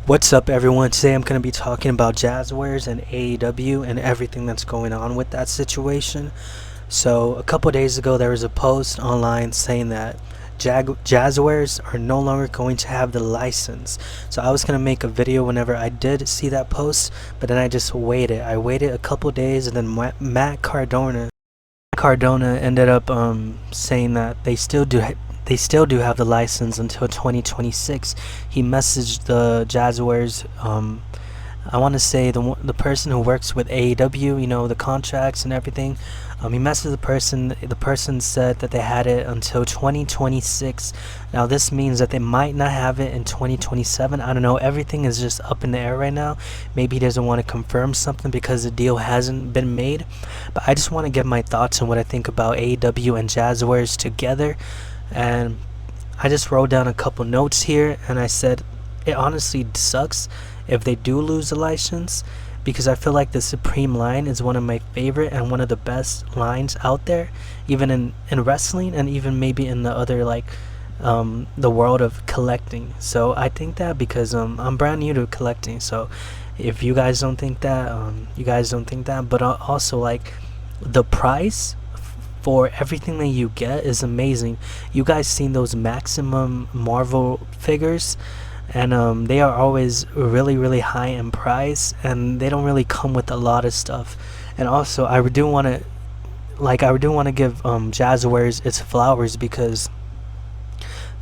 What's up, everyone? Today I'm going to be talking about Jazwares and AEW and everything that's going on with that situation. So, a couple days ago, there was a post online saying that Jazwares are no longer going to have the license. So, I was going to make a video whenever I did see that post, but then I just waited. I waited a couple days, and then Matt Cardona ended up saying that they still do have the license until 2026. He messaged the Jazwares, I want to say the person who works with AEW, the contracts and everything. He messaged the person. The person said that they had it until 2026. Now this means that they might not have it in 2027. I don't know. Everything is just up in the air right now. Maybe he doesn't want to confirm something because the deal hasn't been made. But I just want to give my thoughts on what I think about AEW and Jazwares together. And I just wrote down a couple notes here, and I said it honestly sucks if they do lose the license, because I feel like the Supreme line is one of my favorite and one of the best lines out there, even in wrestling and even maybe in the other the world of collecting. So I think that because I'm brand new to collecting, so if you guys don't think that, but also like the price for everything that you get is amazing. You guys seen those Maximum Marvel figures, and they are always really high in price, and they don't really come with a lot of stuff. And also I do want to give Jazwares its flowers, because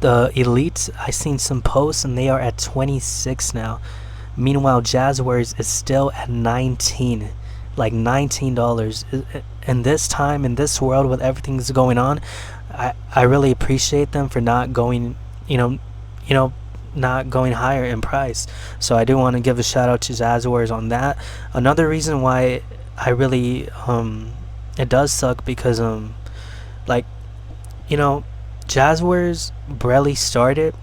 the elites, I seen some posts and they are at 26 now. Meanwhile, Jazwares is still at 19, like $19. In this time, in this world, with everything that's going on, I really appreciate them for not going, not going higher in price. So I do want to give a shout out to Jazwares on that. Another reason why I really it does suck, because Jazwares barely started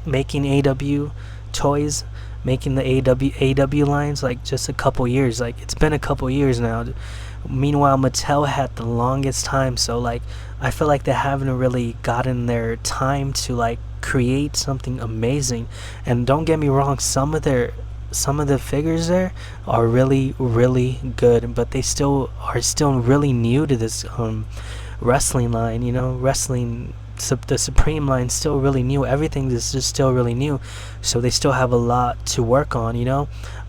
making AW toys, making the AW lines, like just a couple years. Like, it's been a couple years now. Meanwhile, Mattel had the longest time, so I feel like they haven't really gotten their time to create something amazing. And don't get me wrong, some of the figures there are really good, but they still really new to this wrestling line. The Supreme line still really new. Everything is just still really new, so they still have a lot to work on.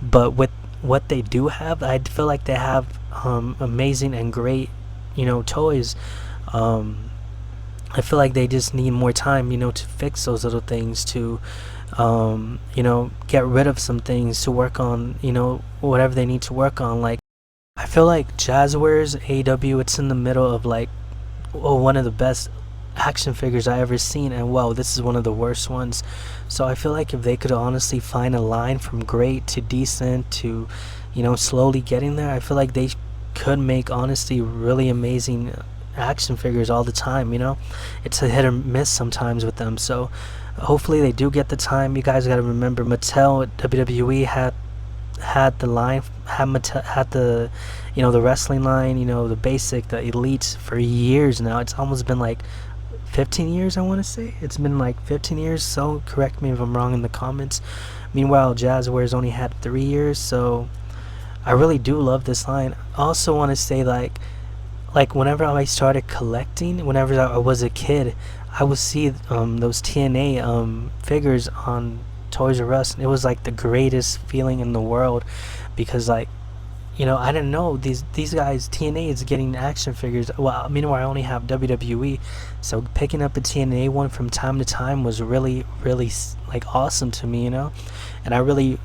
But with what they do have, I feel like they have amazing and great toys. I feel like they just need more time to fix those little things, to get rid of some things, to work on whatever they need to work on. I feel like Jazwares AEW, it's in the middle of one of the best action figures I ever seen, and wow, this is one of the worst ones. So I feel like if they could honestly find a line from great to decent to slowly getting there, I feel like they could make honestly really amazing action figures all the time. It's a hit or miss sometimes with them, so hopefully they do get the time. You guys got to remember, Mattel, WWE had the line, had the the wrestling line, the basic, the elites, for years now. It's almost been 15 years, I want to say. It's been 15 years, so correct me if I'm wrong in the comments. Meanwhile, Jazwares only had 3 years, so I really do love this line. I also want to say, whenever I started collecting, whenever I was a kid, I would see those TNA figures on Toys R Us, and it was the greatest feeling in the world, because I didn't know these guys, TNA, is getting action figures. Well, meanwhile, I only have WWE, so picking up a TNA one from time to time was really awesome to me. And I really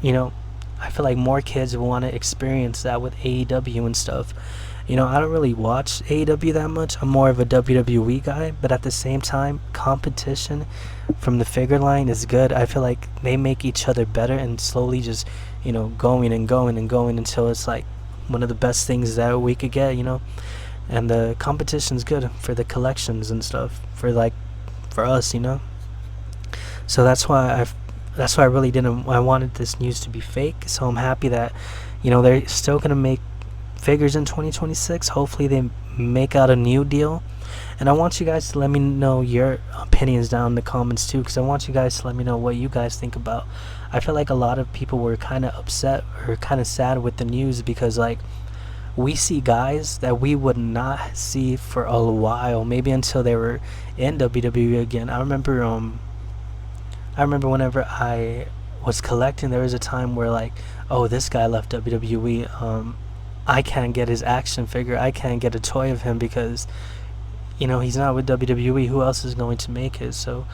I feel like more kids will want to experience that with AEW and stuff. I don't really watch AEW that much. I'm more of a WWE guy, but at the same time, competition from the figure line is good. I feel like they make each other better, and slowly just going until it's one of the best things that we could get. And the competition's good for the collections and stuff, for us. So that's why I really didn't. I wanted this news to be fake. So I'm happy that they're still gonna make figures in 2026. Hopefully they make out a new deal. And I want you guys to let me know your opinions down in the comments too, because I want you guys to let me know what you guys think about. I feel like a lot of people were kind of upset or kind of sad with the news, because like we see guys that we would not see for a while, maybe until they were in WWE again. I remember whenever I was collecting, there was a time where like, oh, this guy left WWE. I can't get his action figure. I can't get a toy of him because, he's not with WWE. Who else is going to make it? So,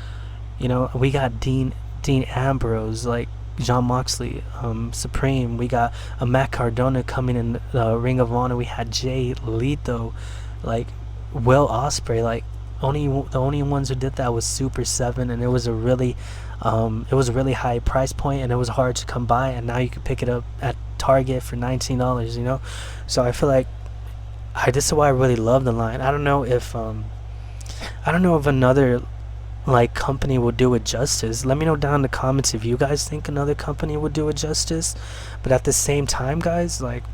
we got Dean Ambrose, like John Moxley, Supreme. We got a Matt Cardona coming in the Ring of Honor. We had Jay Leto, like Will Ospreay. Like the only ones who did that was Super 7, and it was a really high price point, and it was hard to come by. And now you can pick it up at Target for $19. So I feel like this is why I really love the line. I don't know if another like company will do it justice. Let me know down in the comments if you guys think another company would do it justice. But at the same time, guys, like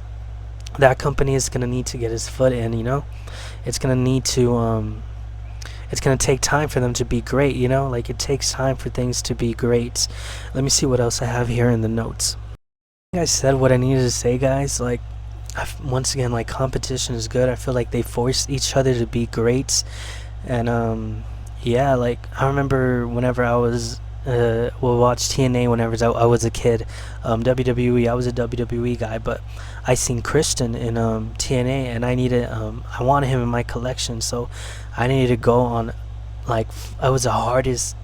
that company is gonna need to get his foot in. It's gonna need to it's gonna take time for them to be great. Like it takes time for things to be great. Let me see what else I have here in the notes. I think I said what I needed to say, guys. Like once again, like competition is good. I feel like they force each other to be great. And yeah, like I remember whenever I was we'll watch TNA whenever I was a kid. WWE, I was a WWE guy, but I seen Christian in TNA, and I wanted him in my collection, so I needed to go on, like it was the hardest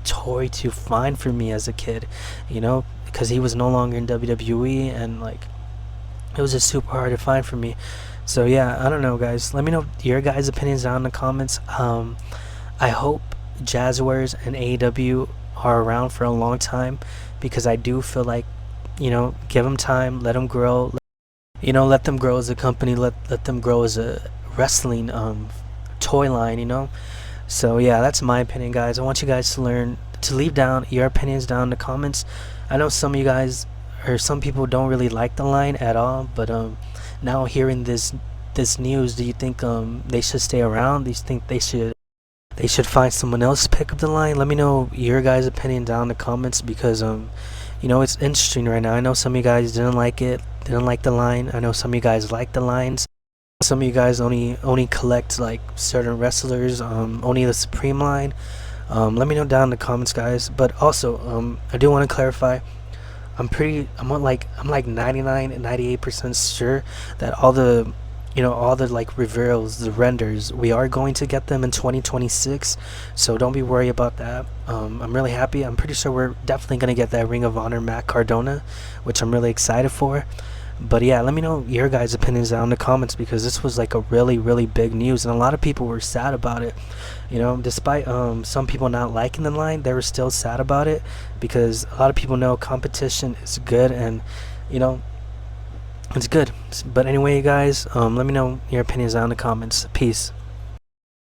toy to find for me as a kid, because he was no longer in WWE, and like it was just super hard to find for me. So yeah, I don't know, guys. Let me know your guys' opinions down in the comments. I hope Jazwares and AEW are around for a long time, because I do feel like, give them time, let them grow. Let them grow as a company, let them grow as a wrestling toy line. So yeah, that's my opinion, guys. I want you guys to leave down your opinions down in the comments. I know some of you guys or some people don't really like the line at all, but now hearing this news, do you think they should stay around? Do you think they should find someone else to pick up the line? Let me know your guys' opinion down in the comments, because it's interesting right now. I know some of you guys didn't like the line. I know some of you guys like the lines. Some of you guys only collect like certain wrestlers, only the Supreme line. Let me know down in the comments, guys. But also, I do want to clarify. I'm like 99 and 98% sure that all the like reveals, the renders, we are going to get them in 2026. So don't be worried about that. I'm really happy. I'm pretty sure we're definitely gonna get that Ring of Honor Matt Cardona, which I'm really excited for. But yeah, let me know your guys' opinions down in the comments, because this was like a really, really big news, and a lot of people were sad about it. Despite some people not liking the line, they were still sad about it, because a lot of people know competition is good, and it's good. But anyway, guys, let me know your opinions down in the comments. Peace.